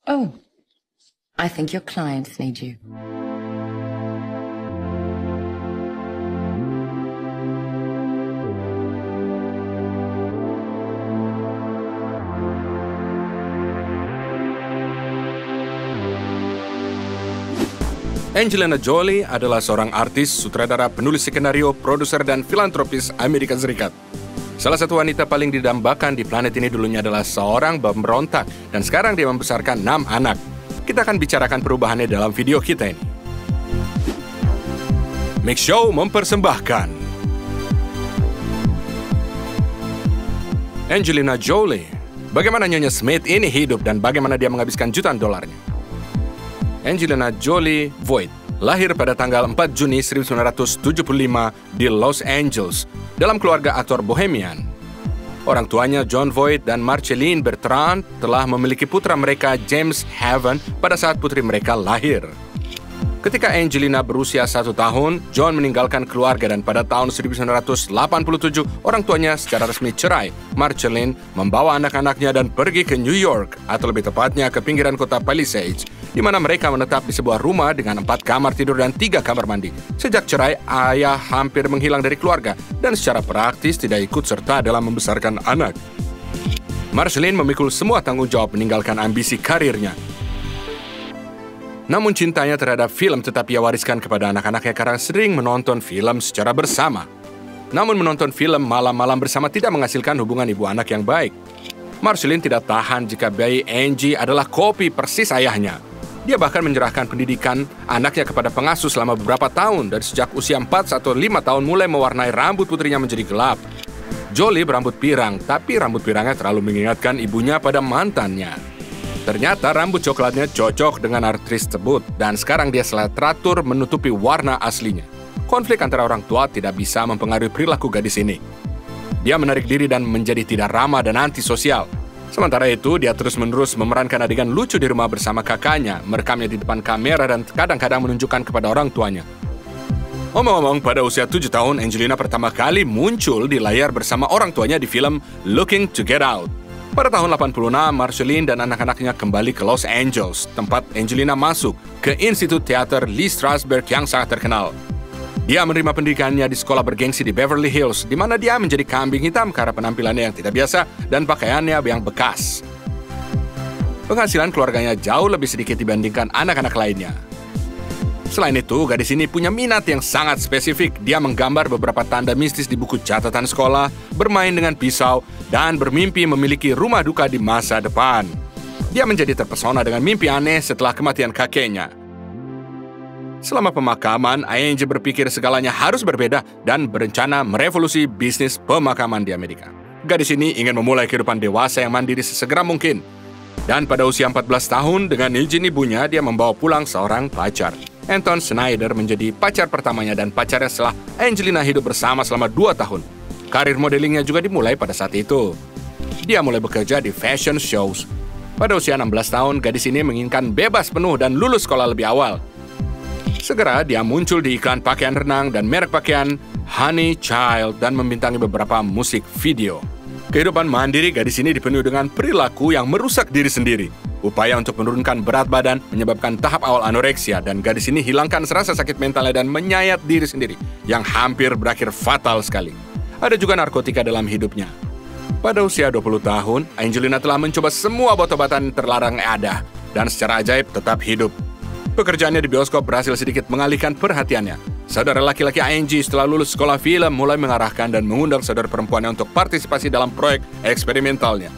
Oh, I think your clients need you. Angelina Jolie adalah seorang artis, sutradara, penulis skenario, produser, dan filantropis Amerika Serikat. Salah satu wanita paling didambakan di planet ini dulunya adalah seorang pemberontak, dan sekarang dia membesarkan 6 anak. Kita akan bicarakan perubahannya dalam video kita ini. Mix Show mempersembahkan Angelina Jolie. Bagaimana Nyonya Smith ini hidup dan bagaimana dia menghabiskan jutaan dolarnya. Angelina Jolie Voight lahir pada tanggal 4 Juni 1975 di Los Angeles dalam keluarga aktor bohemian. Orang tuanya Jon Voight dan Marceline Bertrand telah memiliki putra mereka James Haven pada saat putri mereka lahir. Ketika Angelina berusia 1 tahun, John meninggalkan keluarga dan pada tahun 1987 orang tuanya secara resmi cerai. Marceline membawa anak-anaknya dan pergi ke New York, atau lebih tepatnya ke pinggiran kota Palisades, di mana mereka menetap di sebuah rumah dengan 4 kamar tidur dan 3 kamar mandi. Sejak cerai, ayah hampir menghilang dari keluarga dan secara praktis tidak ikut serta dalam membesarkan anak. Marceline memikul semua tanggung jawab meninggalkan ambisi karirnya. Namun cintanya terhadap film tetap ia wariskan kepada anak-anaknya karena sering menonton film secara bersama. Namun menonton film malam-malam bersama tidak menghasilkan hubungan ibu anak yang baik. Marceline tidak tahan jika bayi Angie adalah kopi persis ayahnya. Dia bahkan menyerahkan pendidikan anaknya kepada pengasuh selama beberapa tahun, dari sejak usia 4 atau 5 tahun mulai mewarnai rambut putrinya menjadi gelap. Jolie berambut pirang, tapi rambut pirangnya terlalu mengingatkan ibunya pada mantannya. Ternyata rambut coklatnya cocok dengan aktris tersebut, dan sekarang dia selalu teratur menutupi warna aslinya. Konflik antara orang tua tidak bisa mempengaruhi perilaku gadis ini. Dia menarik diri dan menjadi tidak ramah dan antisosial. Sementara itu, dia terus-menerus memerankan adegan lucu di rumah bersama kakaknya, merekamnya di depan kamera dan kadang-kadang menunjukkan kepada orang tuanya. Omong-omong, pada usia 7 tahun, Angelina pertama kali muncul di layar bersama orang tuanya di film Looking to Get Out. Pada tahun 86, Marceline dan anak-anaknya kembali ke Los Angeles, tempat Angelina masuk ke Institut Teater Lee Strasberg yang sangat terkenal. Dia menerima pendidikannya di sekolah bergengsi di Beverly Hills, di mana dia menjadi kambing hitam karena penampilannya yang tidak biasa dan pakaiannya yang bekas. Penghasilan keluarganya jauh lebih sedikit dibandingkan anak-anak lainnya. Selain itu, gadis ini punya minat yang sangat spesifik. Dia menggambar beberapa tanda mistis di buku catatan sekolah, bermain dengan pisau, dan bermimpi memiliki rumah duka di masa depan. Dia menjadi terpesona dengan mimpi aneh setelah kematian kakeknya. Selama pemakaman, Angie berpikir segalanya harus berbeda dan berencana merevolusi bisnis pemakaman di Amerika. Gadis ini ingin memulai kehidupan dewasa yang mandiri sesegera mungkin. Dan pada usia 14 tahun, dengan izin ibunya, dia membawa pulang seorang pacar. Anton Schneider menjadi pacar pertamanya dan pacarnya setelah Angelina hidup bersama selama 2 tahun. Karir modelingnya juga dimulai pada saat itu. Dia mulai bekerja di fashion shows. Pada usia 16 tahun, gadis ini menginginkan bebas penuh dan lulus sekolah lebih awal. Segera dia muncul di iklan pakaian renang dan merek pakaian Honey Child dan membintangi beberapa musik video. Kehidupan mandiri gadis ini dipenuhi dengan perilaku yang merusak diri sendiri. Upaya untuk menurunkan berat badan menyebabkan tahap awal anoreksia dan gadis ini hilangkan rasa sakit mentalnya dan menyayat diri sendiri yang hampir berakhir fatal sekali. Ada juga narkotika dalam hidupnya. Pada usia 20 tahun, Angelina telah mencoba semua obat-obatan terlarang yang ada dan secara ajaib tetap hidup. Pekerjaannya di bioskop berhasil sedikit mengalihkan perhatiannya. Saudara laki-laki Angie setelah lulus sekolah film mulai mengarahkan dan mengundang saudara perempuannya untuk partisipasi dalam proyek eksperimentalnya.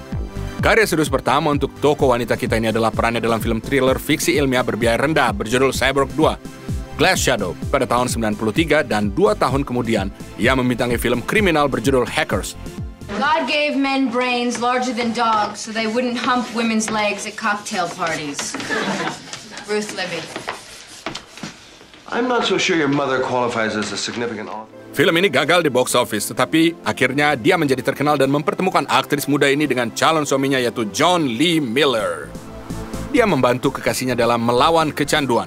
Karya serius pertama untuk tokoh wanita kita ini adalah perannya dalam film thriller fiksi ilmiah berbiaya rendah berjudul Cyborg 2, Glass Shadow, pada tahun 93 dan 2 tahun kemudian ia membintangi film kriminal berjudul Hackers. God gave men brains larger than dogs so they wouldn't hump women's legs at cocktail parties. Ruth Libby. I'm not so sure your mother qualifies as a significant author. Film ini gagal di box office, tetapi akhirnya dia menjadi terkenal dan mempertemukan aktris muda ini dengan calon suaminya yaitu John Lee Miller. Dia membantu kekasihnya dalam melawan kecanduan.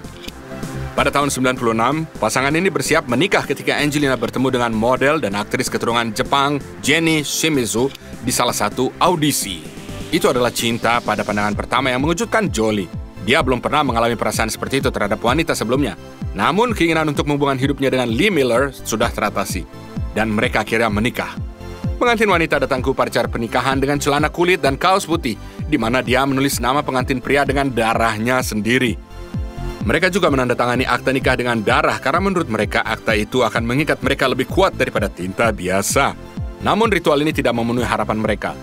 Pada tahun 96, pasangan ini bersiap menikah ketika Angelina bertemu dengan model dan aktris keturunan Jepang Jenny Shimizu di salah satu audisi. Itu adalah cinta pada pandangan pertama yang mengejutkan Jolie. Dia belum pernah mengalami perasaan seperti itu terhadap wanita sebelumnya. Namun keinginan untuk hubungan hidupnya dengan Lee Miller sudah teratasi. Dan mereka akhirnya menikah. Pengantin wanita datang ke upacara pernikahan dengan celana kulit dan kaos putih, di mana dia menulis nama pengantin pria dengan darahnya sendiri. Mereka juga menandatangani akta nikah dengan darah karena menurut mereka akta itu akan mengikat mereka lebih kuat daripada tinta biasa. Namun ritual ini tidak memenuhi harapan mereka.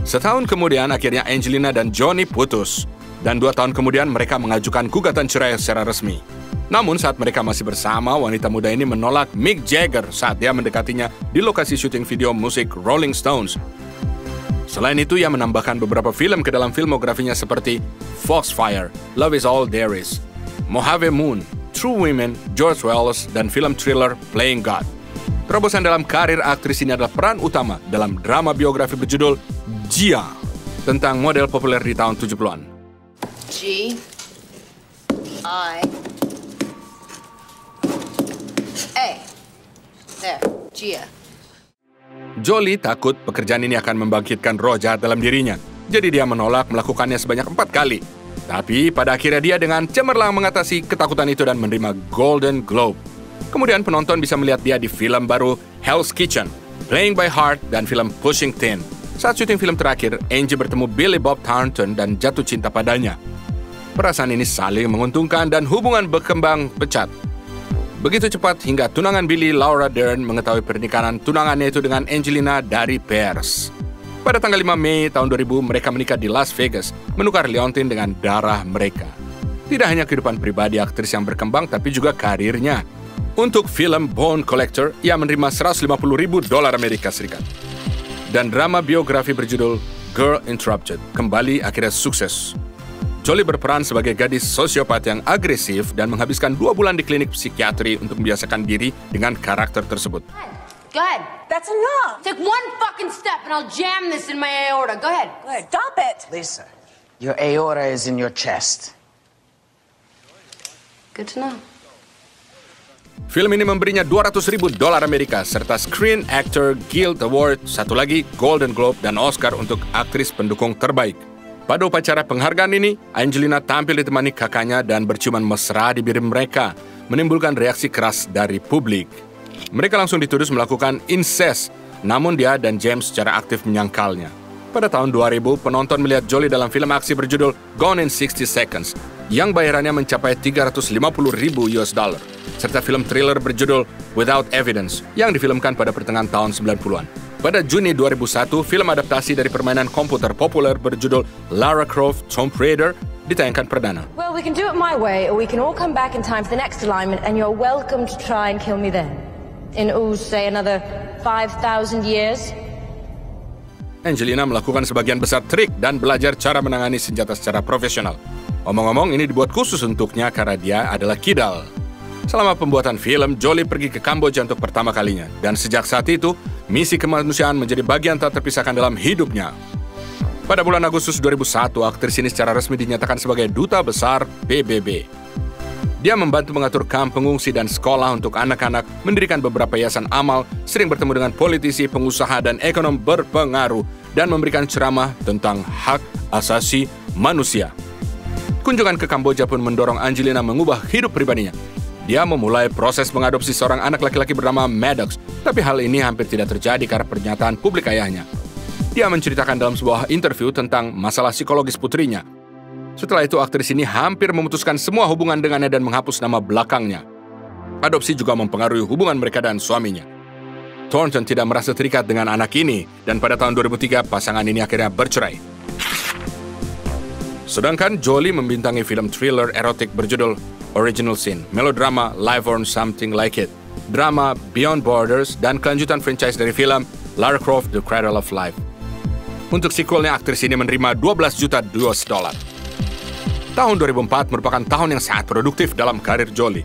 Setahun kemudian akhirnya Angelina dan Johnny putus. Dan 2 tahun kemudian mereka mengajukan gugatan cerai secara resmi. Namun saat mereka masih bersama, wanita muda ini menolak Mick Jagger saat dia mendekatinya di lokasi syuting video musik Rolling Stones. Selain itu, ia menambahkan beberapa film ke dalam filmografinya seperti Foxfire, Love Is All There Is, Mojave Moon, True Women, George Wallace, dan film thriller Playing God. Terobosan dalam karir aktris ini adalah peran utama dalam drama biografi berjudul Gia, tentang model populer di tahun 70-an. G, I, A. There, Gia. Jolie takut pekerjaan ini akan membangkitkan roh jahat dalam dirinya, jadi dia menolak melakukannya sebanyak 4 kali. Tapi pada akhirnya dia dengan cemerlang mengatasi ketakutan itu dan menerima Golden Globe. Kemudian penonton bisa melihat dia di film baru Hell's Kitchen, Playing by Heart, dan film Pushing Tin. Saat syuting film terakhir, Angie bertemu Billy Bob Thornton dan jatuh cinta padanya. Perasaan ini saling menguntungkan dan hubungan berkembang pesat. Begitu cepat hingga tunangan Billy, Laura Dern, mengetahui pernikahan tunangannya itu dengan Angelina dari pers. Pada tanggal 5 Mei tahun 2000, mereka menikah di Las Vegas, menukar liontin dengan darah mereka. Tidak hanya kehidupan pribadi aktris yang berkembang, tapi juga karirnya. Untuk film Bone Collector, ia menerima $150.000 Amerika Serikat. Dan drama biografi berjudul Girl Interrupted kembali akhirnya sukses. Jolie berperan sebagai gadis sosiopat yang agresif dan menghabiskan 2 bulan di klinik psikiatri untuk membiasakan diri dengan karakter tersebut. Go ahead. That's enough. Take one fucking step and I'll jam this in my aorta. Go ahead. Good. Stop it. Lisa, your aorta is in your chest. Good to know. Film ini memberinya $200.000 Amerika serta Screen Actor Guild Award, satu lagi Golden Globe dan Oscar untuk aktris pendukung terbaik. Pada upacara penghargaan ini, Angelina tampil ditemani kakaknya dan berciuman mesra di bibir mereka, menimbulkan reaksi keras dari publik. Mereka langsung dituduh melakukan incest, namun dia dan James secara aktif menyangkalnya. Pada tahun 2000, penonton melihat Jolie dalam film aksi berjudul Gone in 60 Seconds, yang bayarannya mencapai $350.000, serta film thriller berjudul Without Evidence, yang difilmkan pada pertengahan tahun 90-an. Pada Juni 2001, film adaptasi dari permainan komputer populer berjudul Lara Croft Tomb Raider ditayangkan perdana. Well, we can do it my way, or we can all come back in time for the next alignment, and you're welcome to try and kill me then. In, say, another 5,000 years. Angelina melakukan sebagian besar trik dan belajar cara menangani senjata secara profesional. Omong-omong, ini dibuat khusus untuknya karena dia adalah kidal. Selama pembuatan film, Jolie pergi ke Kamboja untuk pertama kalinya. Dan sejak saat itu, misi kemanusiaan menjadi bagian tak terpisahkan dalam hidupnya. Pada bulan Agustus 2001, aktris ini secara resmi dinyatakan sebagai Duta Besar PBB. Dia membantu mengatur kamp pengungsi dan sekolah untuk anak-anak, mendirikan beberapa yayasan amal, sering bertemu dengan politisi, pengusaha, dan ekonom berpengaruh, dan memberikan ceramah tentang hak asasi manusia. Kunjungan ke Kamboja pun mendorong Angelina mengubah hidup pribadinya. Dia memulai proses mengadopsi seorang anak laki-laki bernama Maddox, tapi hal ini hampir tidak terjadi karena pernyataan publik ayahnya. Dia menceritakan dalam sebuah interview tentang masalah psikologis putrinya. Setelah itu, aktris ini hampir memutuskan semua hubungan dengannya dan menghapus nama belakangnya. Adopsi juga mempengaruhi hubungan mereka dan suaminya. Thornton tidak merasa terikat dengan anak ini, dan pada tahun 2003, pasangan ini akhirnya bercerai. Sedangkan Jolie membintangi film thriller erotik berjudul Original Sin, melodrama Life or Something Like It, drama Beyond Borders, dan kelanjutan franchise dari film Lara Croft The Cradle of Life. Untuk sequelnya, aktris ini menerima $12 juta. Tahun 2004 merupakan tahun yang sangat produktif dalam karir Jolie.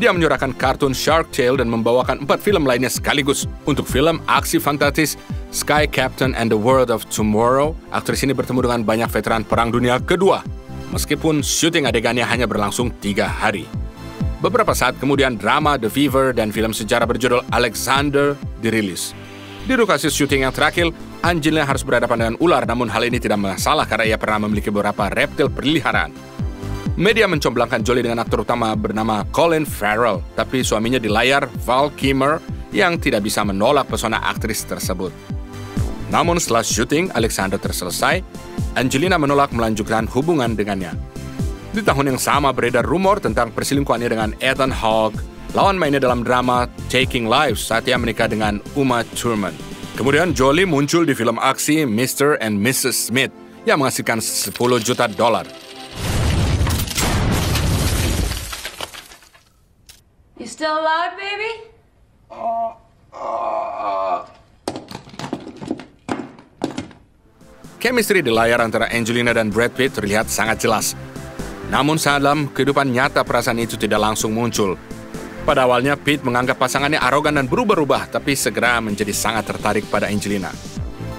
Dia menyuarakan kartun Shark Tale dan membawakan 4 film lainnya sekaligus. Untuk film aksi fantastis Sky Captain and the World of Tomorrow, aktris ini bertemu dengan banyak veteran Perang Dunia Kedua, meskipun syuting adegannya hanya berlangsung 3 hari. Beberapa saat kemudian, drama The Fever dan film sejarah berjudul Alexander dirilis. Di lokasi syuting yang terakhir, Angelina harus berhadapan dengan ular, namun hal ini tidak masalah karena ia pernah memiliki beberapa reptil peliharaan. Media mencomblangkan Jolie dengan aktor utama bernama Colin Farrell, tapi suaminya di layar, Val Kilmer, yang tidak bisa menolak pesona aktris tersebut. Namun setelah syuting Alexander selesai, Angelina menolak melanjutkan hubungan dengannya. Di tahun yang sama beredar rumor tentang perselingkuhannya dengan Ethan Hawke, lawan mainnya dalam drama Taking Lives saat ia menikah dengan Uma Thurman. Kemudian Jolie muncul di film aksi Mr. and Mrs. Smith yang menghasilkan $10 juta. You still alive, baby? Chemistry di layar antara Angelina dan Brad Pitt terlihat sangat jelas. Namun dalam kehidupan nyata perasaan itu tidak langsung muncul. Pada awalnya Pitt menganggap pasangannya arogan dan berubah-ubah, tapi segera menjadi sangat tertarik pada Angelina.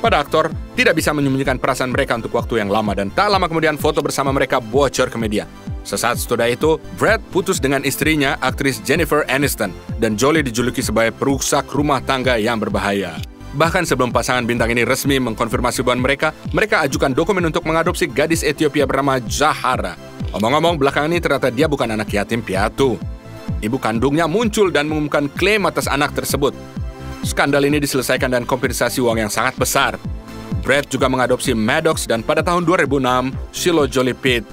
Pada aktor, tidak bisa menyembunyikan perasaan mereka untuk waktu yang lama dan tak lama kemudian foto bersama mereka bocor ke media. Sesaat setelah itu, Brad putus dengan istrinya, aktris Jennifer Aniston, dan Jolie dijuluki sebagai perusak rumah tangga yang berbahaya. Bahkan sebelum pasangan bintang ini resmi mengkonfirmasi hubungan mereka ajukan dokumen untuk mengadopsi gadis Ethiopia bernama Zahara. Omong-omong, belakangan ini ternyata dia bukan anak yatim piatu. Ibu kandungnya muncul dan mengumumkan klaim atas anak tersebut. Skandal ini diselesaikan dengan kompensasi uang yang sangat besar. Brad juga mengadopsi Maddox dan pada tahun 2006, Shiloh Jolie Pitt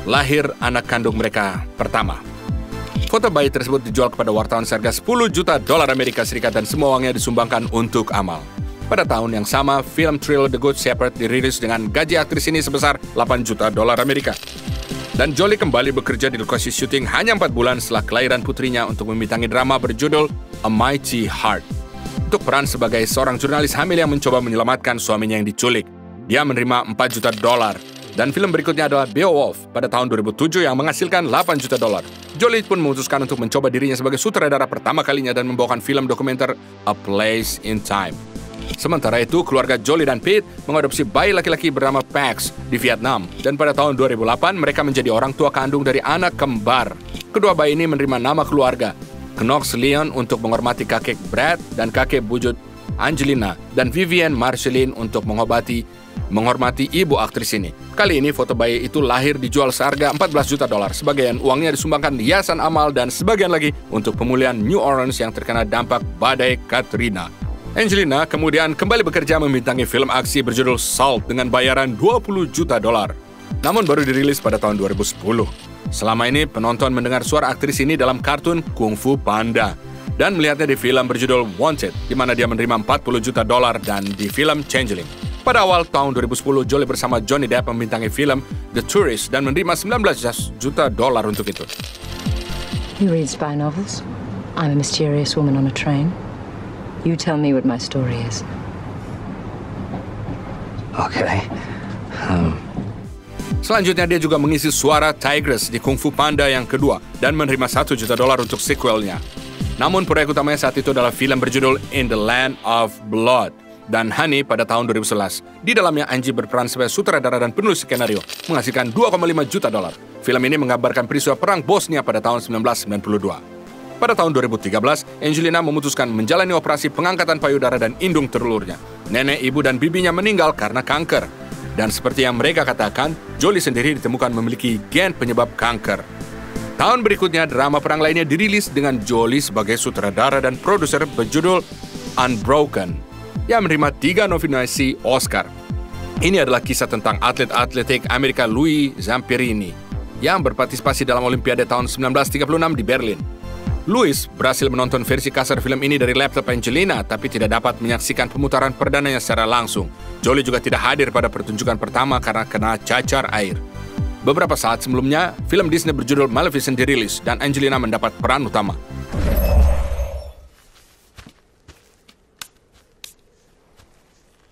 lahir anak kandung mereka pertama. Foto bayi tersebut dijual kepada wartawan seharga $10 juta Amerika Serikat dan semua uangnya disumbangkan untuk amal. Pada tahun yang sama, film thriller The Good Shepherd dirilis dengan gaji aktris ini sebesar $8 juta Amerika. Dan Jolie kembali bekerja di lokasi syuting hanya 4 bulan setelah kelahiran putrinya untuk membintangi drama berjudul A Mighty Heart. Untuk peran sebagai seorang jurnalis hamil yang mencoba menyelamatkan suaminya yang diculik. Dia menerima $4 juta. Dan film berikutnya adalah Beowulf pada tahun 2007 yang menghasilkan $8 juta. Jolie pun memutuskan untuk mencoba dirinya sebagai sutradara pertama kalinya dan membawakan film dokumenter A Place in Time. Sementara itu, keluarga Jolie dan Pitt mengadopsi bayi laki-laki bernama Pax di Vietnam. Dan pada tahun 2008, mereka menjadi orang tua kandung dari anak kembar. Kedua bayi ini menerima nama keluarga, Knox Leon untuk menghormati kakek Brad dan kakek bujut Angelina, dan Vivian Marceline untuk menghormati ibu aktris ini. Kali ini foto bayi itu lahir dijual seharga $14 juta. Sebagian uangnya disumbangkan yayasan amal dan sebagian lagi untuk pemulihan New Orleans yang terkena dampak badai Katrina. Angelina kemudian kembali bekerja membintangi film aksi berjudul Salt dengan bayaran $20 juta. Namun baru dirilis pada tahun 2010. Selama ini penonton mendengar suara aktris ini dalam kartun Kung Fu Panda dan melihatnya di film berjudul Wanted, di mana dia menerima $40 juta dan di film Changeling. Pada awal tahun 2010, Jolie bersama Johnny Depp membintangi film The Tourist dan menerima $19 juta untuk itu. You read spy novels? I'm a mysterious woman on a train. You tell me what my story is. Okay. Selanjutnya dia juga mengisi suara Tigress di Kung Fu Panda yang kedua dan menerima $1 juta untuk sequelnya. Namun proyek utamanya saat itu adalah film berjudul In the Land of Blood dan Honey pada tahun 2011. Di dalamnya Angie berperan sebagai sutradara dan penulis skenario, menghasilkan $2,5 juta. Film ini menggambarkan peristiwa perang Bosnia pada tahun 1992. Pada tahun 2013, Angelina memutuskan menjalani operasi pengangkatan payudara dan indung terulurnya. Nenek, ibu, dan bibinya meninggal karena kanker. Dan seperti yang mereka katakan, Jolie sendiri ditemukan memiliki gen penyebab kanker. Tahun berikutnya, drama perang lainnya dirilis dengan Jolie sebagai sutradara dan produser berjudul Unbroken, yang menerima 3 nominasi Oscar. Ini adalah kisah tentang atlet atletik Amerika Louis Zamperini yang berpartisipasi dalam Olimpiade tahun 1936 di Berlin. Louis berhasil menonton versi kasar film ini dari laptop Angelina, tapi tidak dapat menyaksikan pemutaran perdananya secara langsung. Jolie juga tidak hadir pada pertunjukan pertama karena kena cacar air. Beberapa saat sebelumnya, film Disney berjudul Maleficent dirilis dan Angelina mendapat peran utama.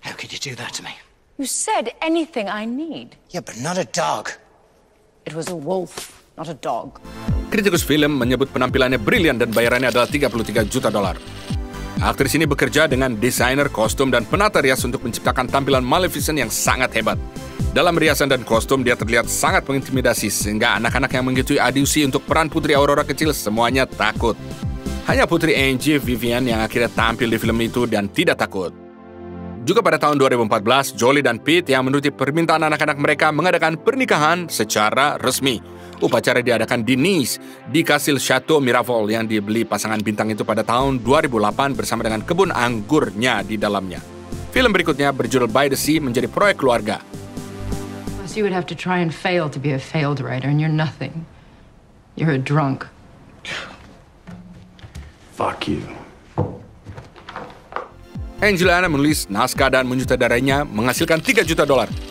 How could you do that to me? You said anything I need. Yeah, but not a dog. It was a wolf, not a dog. Kritikus film menyebut penampilannya brilian dan bayarannya adalah $33 juta. Aktris ini bekerja dengan desainer kostum dan penata rias untuk menciptakan tampilan Maleficent yang sangat hebat. Dalam riasan dan kostum, dia terlihat sangat mengintimidasi sehingga anak-anak yang mengikuti audisi untuk peran Putri Aurora kecil semuanya takut. Hanya Putri Angie Vivian yang akhirnya tampil di film itu dan tidak takut. Juga pada tahun 2014, Jolie dan Pete yang menuruti permintaan anak-anak mereka mengadakan pernikahan secara resmi. Upacara diadakan di Nice, di Kastil Chateau Miraval yang dibeli pasangan bintang itu pada tahun 2008 bersama dengan kebun anggurnya di dalamnya. Film berikutnya berjudul By the Sea menjadi proyek keluarga. You would have to try and fail to be a failed writer, and you're nothing. You're a drunk. Fuck you. Angelina menulis naskah dan menyutradarainya menghasilkan $3 juta.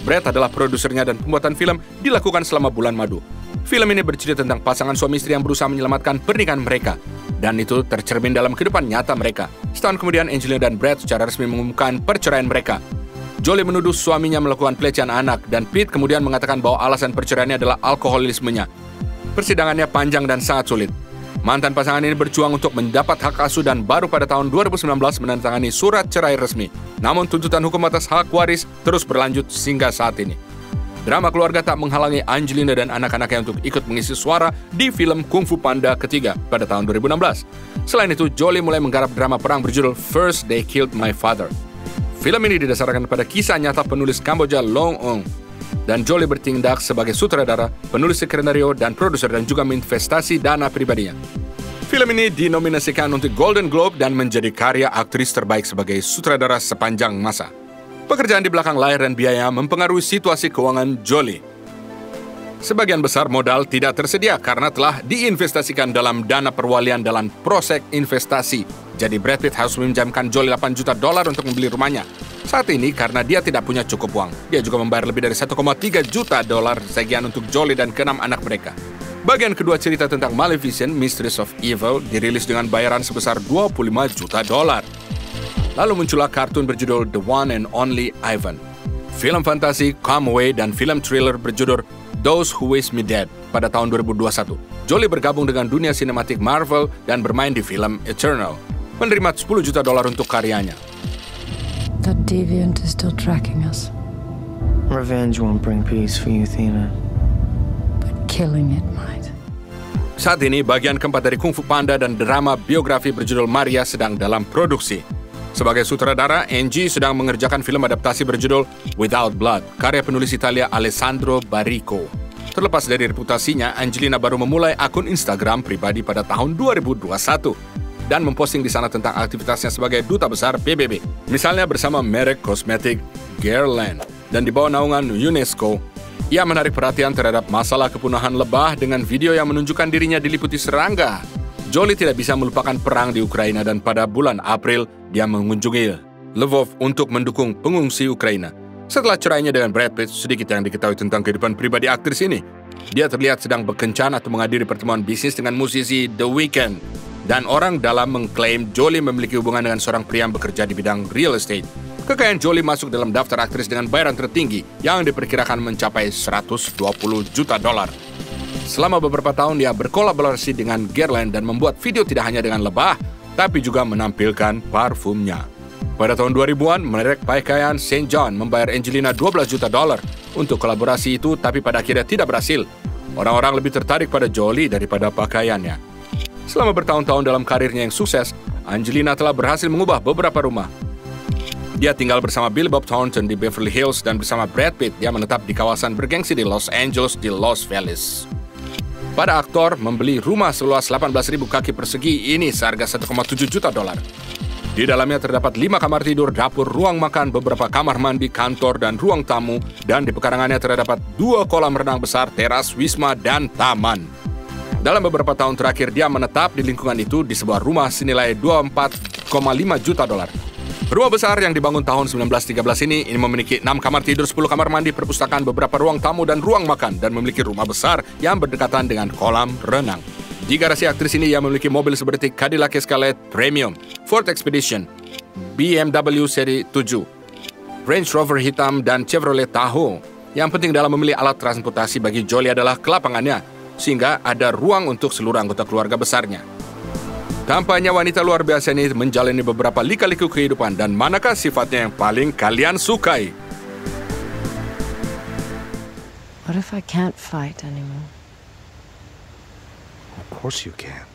Brett adalah produsernya dan pembuatan film dilakukan selama bulan madu. Film ini bercerita tentang pasangan suami istri yang berusaha menyelamatkan pernikahan mereka. Dan itu tercermin dalam kehidupan nyata mereka. Setahun kemudian Angelina dan Brett secara resmi mengumumkan perceraian mereka. Jolie menuduh suaminya melakukan pelecehan anak dan Pete kemudian mengatakan bahwa alasan perceraiannya adalah alkoholismenya. Persidangannya panjang dan sangat sulit. Mantan pasangan ini berjuang untuk mendapat hak asuh dan baru pada tahun 2019 menandatangani surat cerai resmi. Namun tuntutan hukum atas hak waris terus berlanjut hingga saat ini. Drama keluarga tak menghalangi Angelina dan anak-anaknya untuk ikut mengisi suara di film Kung Fu Panda ketiga pada tahun 2016. Selain itu, Jolie mulai menggarap drama perang berjudul First They Killed My Father. Film ini didasarkan pada kisah nyata penulis Kamboja Long Ong. Dan Jolie bertindak sebagai sutradara, penulis skenario, dan produser dan juga menginvestasi dana pribadinya. Film ini dinominasikan untuk Golden Globe dan menjadi karya aktris terbaik sebagai sutradara sepanjang masa. Pekerjaan di belakang layar dan biaya mempengaruhi situasi keuangan Jolie. Sebagian besar modal tidak tersedia karena telah diinvestasikan dalam dana perwalian dalam proyek investasi. Jadi Brad Pitt harus meminjamkan Jolie $8 juta untuk membeli rumahnya. Saat ini karena dia tidak punya cukup uang, dia juga membayar lebih dari $1,3 juta sekian untuk Jolie dan ke-6 anak mereka. Bagian kedua cerita tentang Maleficent, Mistress of Evil dirilis dengan bayaran sebesar $25 juta. Lalu muncullah kartun berjudul The One and Only Ivan. Film fantasi Come Away dan film thriller berjudul Those Who Wish Me Dead pada tahun 2021. Jolie bergabung dengan dunia sinematik Marvel dan bermain di film Eternal, menerima $10 juta untuk karyanya. That deviant is still tracking us. Revenge won't bring peace for you, Athena. But killing it might. Saat ini, bagian keempat dari Kung Fu Panda dan drama biografi berjudul Maria sedang dalam produksi. Sebagai sutradara, Angie sedang mengerjakan film adaptasi berjudul Without Blood, karya penulis Italia Alessandro Barrico. Terlepas dari reputasinya, Angelina baru memulai akun Instagram pribadi pada tahun 2021. Dan memposting di sana tentang aktivitasnya sebagai duta besar PBB. Misalnya bersama merek kosmetik Guerlain dan di bawah naungan UNESCO. Ia menarik perhatian terhadap masalah kepunahan lebah dengan video yang menunjukkan dirinya diliputi serangga. Jolie tidak bisa melupakan perang di Ukraina dan pada bulan April dia mengunjungi Lvov untuk mendukung pengungsi Ukraina. Setelah cerainya dengan Brad Pitt, sedikit yang diketahui tentang kehidupan pribadi aktris ini. Dia terlihat sedang bekencan atau menghadiri pertemuan bisnis dengan musisi The Weeknd. Dan orang dalam mengklaim Jolie memiliki hubungan dengan seorang pria yang bekerja di bidang real estate. Kekayaan Jolie masuk dalam daftar aktris dengan bayaran tertinggi yang diperkirakan mencapai $120 juta. Selama beberapa tahun dia berkolaborasi dengan Guerlain dan membuat video tidak hanya dengan lebah, tapi juga menampilkan parfumnya. Pada tahun 2000-an, merek pakaian St. John membayar Angelina $12 juta untuk kolaborasi itu, tapi pada akhirnya tidak berhasil. Orang-orang lebih tertarik pada Jolie daripada pakaiannya. Selama bertahun-tahun dalam karirnya yang sukses, Angelina telah berhasil mengubah beberapa rumah. Dia tinggal bersama Billy Bob Thornton di Beverly Hills dan bersama Brad Pitt dia menetap di kawasan bergengsi di Los Angeles di Los Feliz. Pada aktor membeli rumah seluas 18.000 kaki persegi ini seharga $1,7 juta. Di dalamnya terdapat 5 kamar tidur, dapur, ruang makan, beberapa kamar mandi, kantor, dan ruang tamu. Dan di pekarangannya terdapat 2 kolam renang besar, teras, wisma, dan taman. Dalam beberapa tahun terakhir, dia menetap di lingkungan itu di sebuah rumah senilai $24,5 juta. Rumah besar yang dibangun tahun 1913 ini memiliki 6 kamar tidur, 10 kamar mandi, perpustakaan, beberapa ruang tamu, dan ruang makan, dan memiliki rumah besar yang berdekatan dengan kolam renang. Di garasi aktris ini, ia memiliki mobil seperti Cadillac Escalade Premium, Ford Expedition, BMW seri 7, Range Rover hitam, dan Chevrolet Tahoe. Yang penting dalam memilih alat transportasi bagi Jolie adalah kelapangannya, sehingga ada ruang untuk seluruh anggota keluarga besarnya. Tampaknya wanita luar biasa ini menjalani beberapa lika-liku kehidupan dan manakah sifatnya yang paling kalian sukai? What if I can't fight anymore? Of course you can.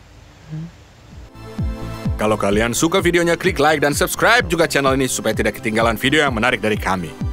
Kalau kalian suka videonya, klik like dan subscribe juga channel ini supaya tidak ketinggalan video yang menarik dari kami.